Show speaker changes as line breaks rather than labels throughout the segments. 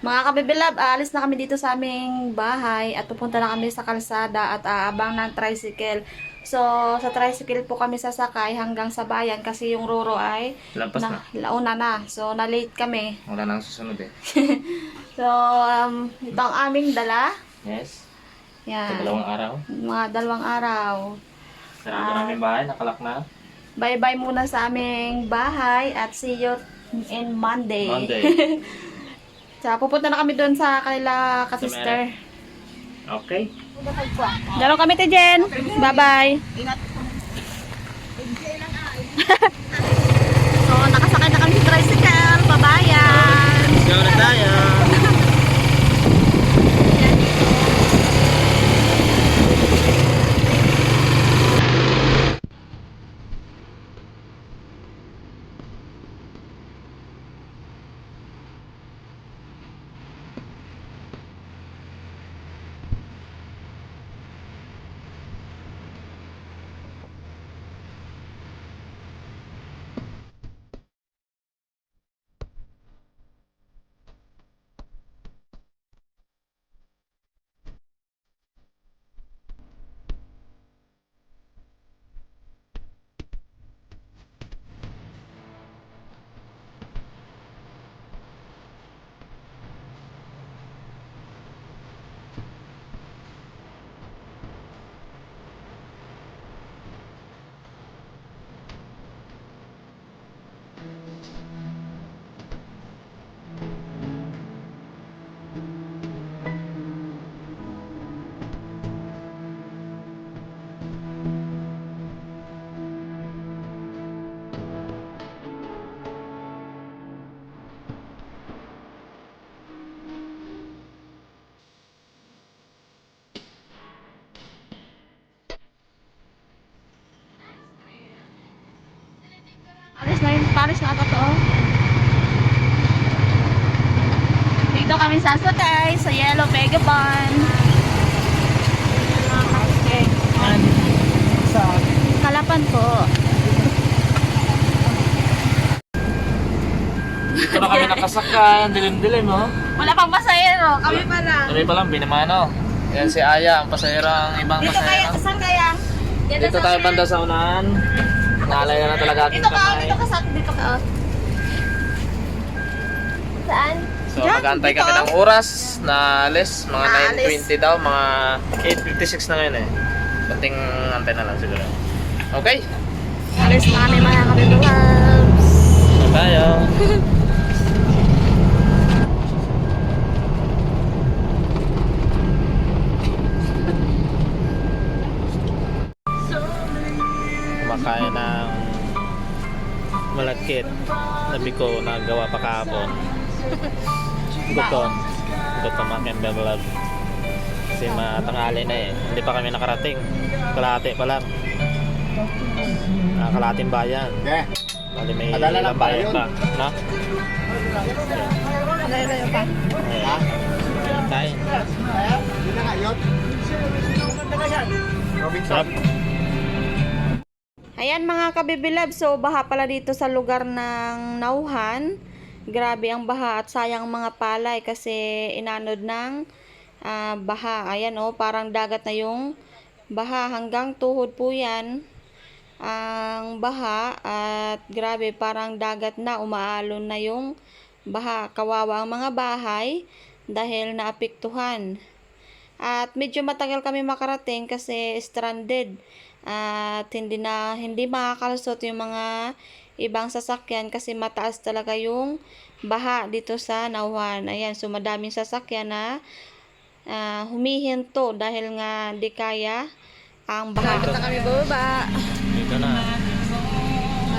Mga kabibilab, aalis na kami dito sa aming bahay at pupunta na kami sa kalsada at aabang ng tricycle. So, sa tricycle po kami sasakay hanggang sa bayan kasi yung Roro ay
Lampas na.
launa na. So, na-late kami.
Wala nang susunod eh.
So, ito ang aming dala.
Yes.
Yan.
Dalawang araw.
Mga 2 araw.
Sarado namin bahay, nakalak na.
Bye-bye muna sa aming bahay at see you in Monday.
Monday.
So, pupunta na kami doon sa kanila ka-sister.
Okay.
Dalaw kami, Tijen. Bye-bye. So, nakasakay na kami sa tricycle. Pabayan.
Let's go na tayo.
Paris na ata to. Dito kami sasakay sa Yellow Vagabond. Okay.
Sa
Kalapan po.
dito na kami nakasakay, ang dilim-dilim oh.
Wala pang pasahero. Kami pa lang.
Tuloy pa lang, binamano. Yan si Aya, ang pasahero, ang ibang
Dito kaya,
pasahero.
saan kaya?
Dito tayo banda sa unahan. Naalala na talaga aking
Dito ka,
kamay.
dito ka sa akin, dito ka. Saan?
So,
Diyan,
mag-antay
dito.
kami ng oras na alis. Mga
Aalis.
9:20 daw, mga 8:56 na ngayon eh. Kunting antay na lang siguro. Okay?
Alis na kami mga kabibilabs.
So, tayo. Kumakain ng malagkit na biko na gawa pa kahapon. Gutom. Gutom ang Kimberlab. Kasi matangali na eh. Hindi pa kami nakarating. Kalahati pa lang. Kalahating bayan. Bali may ilang bayan pa. No?
Malayo pa.
Kain. Sarap.
Ayan mga kabibilab, so baha pala dito sa lugar ng Nauhan. Grabe ang baha at sayang mga palay kasi inanod ng baha. Ayan oh, parang dagat na yung baha. Hanggang tuhod po yan ang baha at grabe parang dagat na, umaalon na yung baha. Kawawa ang mga bahay dahil naapektuhan. At medyo matagal kami makarating kasi stranded. At hindi makakalusot yung mga ibang sasakyan kasi mataas talaga yung baha dito sa Nauhan. Ayan, so madaming sasakyan na humihinto dahil nga di kaya ang baha. Dito na kami bababa.
Dito na.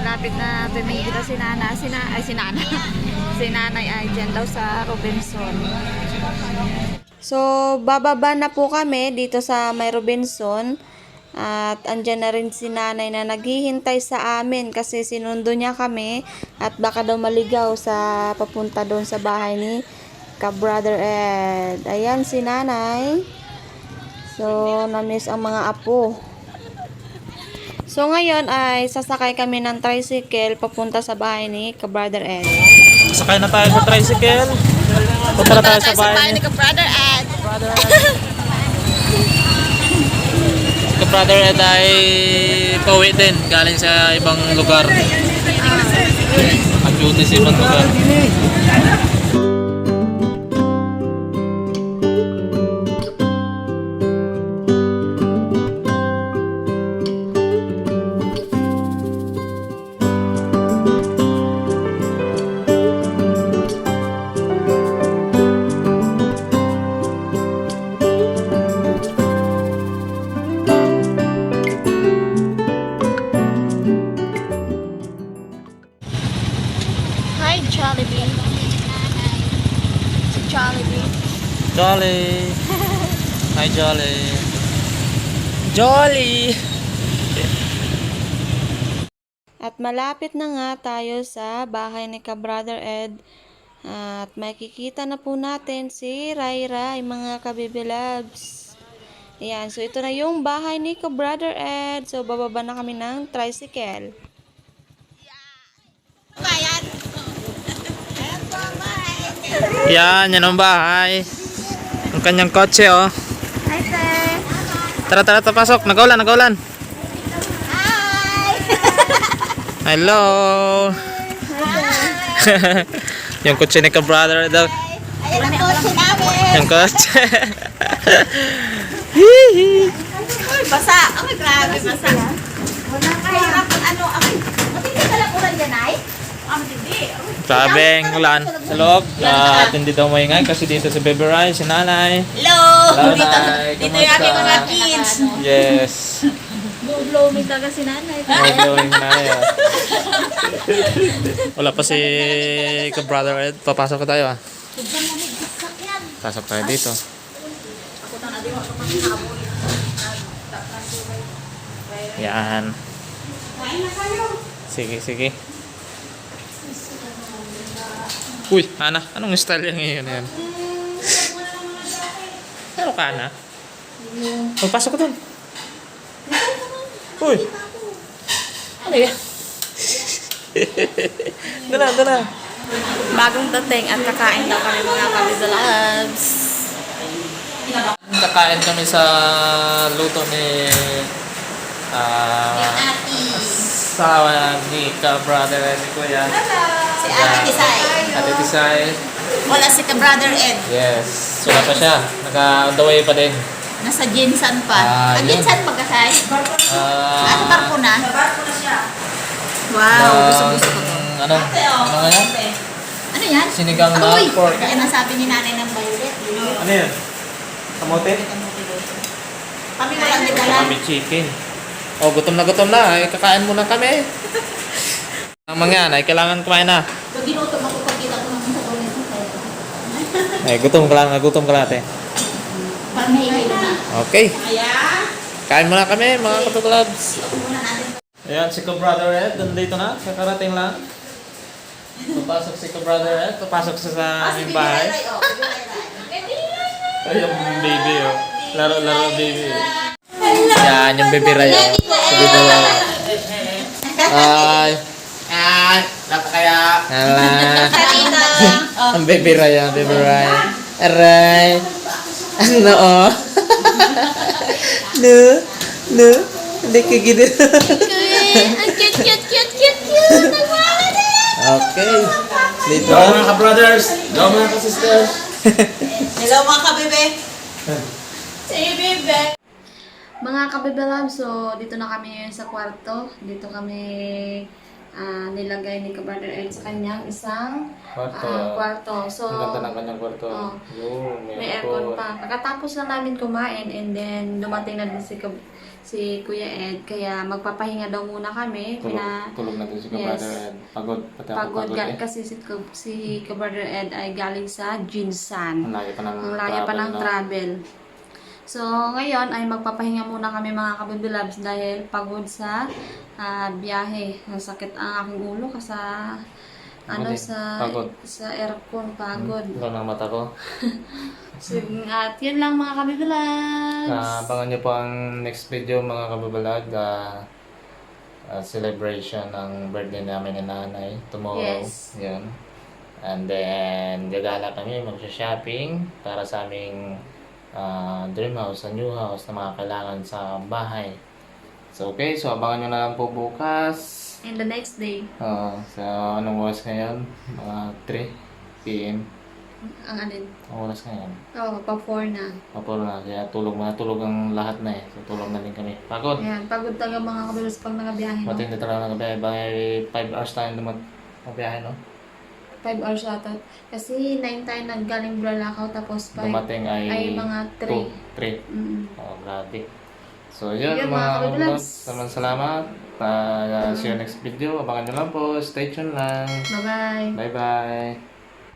Malapit na natin kita si Nana. Si Nanay ay dyan daw sa Robinson. So, bababa na po kami dito sa may Robinson. At andyan na rin si Nanay na naghihintay sa amin kasi sinundo niya kami at baka daw maligaw sa papunta doon sa bahay ni ka-brother Ed. Ayan si Nanay. So, na-miss ang mga apo. So, ngayon ay sasakay kami ng tricycle papunta sa bahay ni ka-brother Ed.
Sakay na tayo sa tricycle. Punta na tayo sa bahay ni
Brother Ed.
Si Brother Ed ay pauwi din. Galing sa ibang lugar. Mag-duty sa ibang lugar.
Hi, Jollibee. Si Jollibee.
Jolly! Hi, Jolly! Jolly!
At malapit na nga tayo sa bahay ni Brother Ed. At makikita na po natin si Rai mga kabibilabs. Ayan, so ito na yung bahay ni Brother Ed. So bababa na kami ng tricycle.
Yan ang bahay. Ang kanyang kotse, oh.
Hi, sir.
Tara, tara, pasok. Nagaulan, nagaulan. Hello. Yung kotse ni ka-brother daw.
Ayan ang kotse namin.
Yung kotse.
Basa. Ay, grabe, basa. Walang kahirap ang ano. Ay, matindi ka lang ulan dyan, ay? Matindi.
Sabing ulan sa loob. At hindi daw maingay kasi dito si Baby Rai, si Nanay.
Hello!
Hello,
Dito,
Nay.
dito yung aming mga
Kumusta?
kids.
Yes.
Blooming talaga si nanay.
Overflowing na yan. Wala pa si ka-brother Ed. Papasok ko tayo, ah. Pasok tayo dito. Yan. Sige, sige. Uy, Ana, anong style yan ngayon yan? Ano ka, Ana? Magpasok ko dun. Uy! Ano yan? Doon na.
Bagong dating at kakain daw kami mga kabibilabs.
Kakain kami sa luto ni sawa ni ka-brother ni Kuya.
Si Ate Tisay.
Ate Tisay.
Wala si ka-brother Ed.
Yes. Wala pa siya. Naka-on the way pa din.
Nasa Jinsan pa.
Ah, yun.
Jinsan pa kasay? Sa barko na?
Wow,
gusto ko to.
Ano nga yan?
Ano yan?
Sinigang na
Uy!
pork.
Yan ang sabi ni nanay ng Violet.
Ano yan? Kamote?
Kami walang nagdala.
Kami chicken. Oh, gutom na. Ay, kakain muna kami. Ang mga yan ay kailangan kumain na.
So, ginutom ako pag kita ko naman sa ulit.
Ay, gutom ka lang ate.
Parang nahihilo na.
Okay.
Ayan.
Kain muna kami, mga katuglabs.
Muna natin.
Ayan, si ka-brother Ed, nandito na. Kakarating lang. Papasok si ka-brother Ed. Papasok siya sa aming bahay. Ay, yung baby, oh. Laro-laro baby. Yan, yung baby Ray, oh. Si baby Ray. Ay. Ay, kaya. Hala. Ang baby Ray, ang baby Ray. Aray. Ano, oh? No. Hindi ka gina.
Ang cute.
Okay. Dito.
Go mga ka-brothers! Go mga ka-sisters!
Hello mga kabebe. Say bebe.
Mga kabibilabs, so dito na kami ngayon sa kwarto. Dito kami nilagay ni Brother Ed sa kanyang isang kwarto. So,
Ang ganda ng kanyang kwarto.
Oh.
Yun,
may aircon pa. Pagkatapos na namin kumain and then dumating na din si Kuya Ed. Kaya magpapahinga daw muna kami.
Tulog na din si
Yes.
ka-brother Ed. Pagod. Pati ako
Pagod
pagod eh.
kasi si Brother Ed ay galing sa Jinsan.
Ang layo pa ng
Ang layo pa ng
no?
travel. So, ngayon ay magpapahinga muna kami mga kabibilabs dahil pagod sa biyahe. Sakit ang aking ulo kasi
Pagod eh. Pagod.
sa aircon, pagod.
Ikaw ng mata ko.
So, at yun lang mga kabibilabs.
Abangan nyo po ang next video mga kababalag. Celebration ng birthday namin ni Nanay tomorrow.
Yes.
Yan. And then, gagala kami, magsha-shopping para sa aming dream house, sa new house na mga kailangan sa bahay. So, okay. So, abangan nyo na lang po bukas.
And the next day,
So, anong oras ngayon? Mga 3 p.m.
ang alin?
Ang oras ngayon?
Pa 4 na.
Mapuro na. Kaya tulog ang lahat na eh. So, tulog na din kami. Pagod.
Ayan, pagod talaga mga kabilos pag nagabiyahe, no?
Matindi talaga ng gabi. By 5 hours tayo mabiyahe, no?
5 hours ata. Kasi 9 tayo naggaling Bulalakaw, tapos 5
Dumating
ay mga 3.
3.
Mm.
Oh, grabe. So, yun
Yun, mga
mga
kabilogs.
kabilogs. Salamat. See you next video. Abangan nyo lang po. Stay tuned lang.
Bye-bye!
Bye-bye.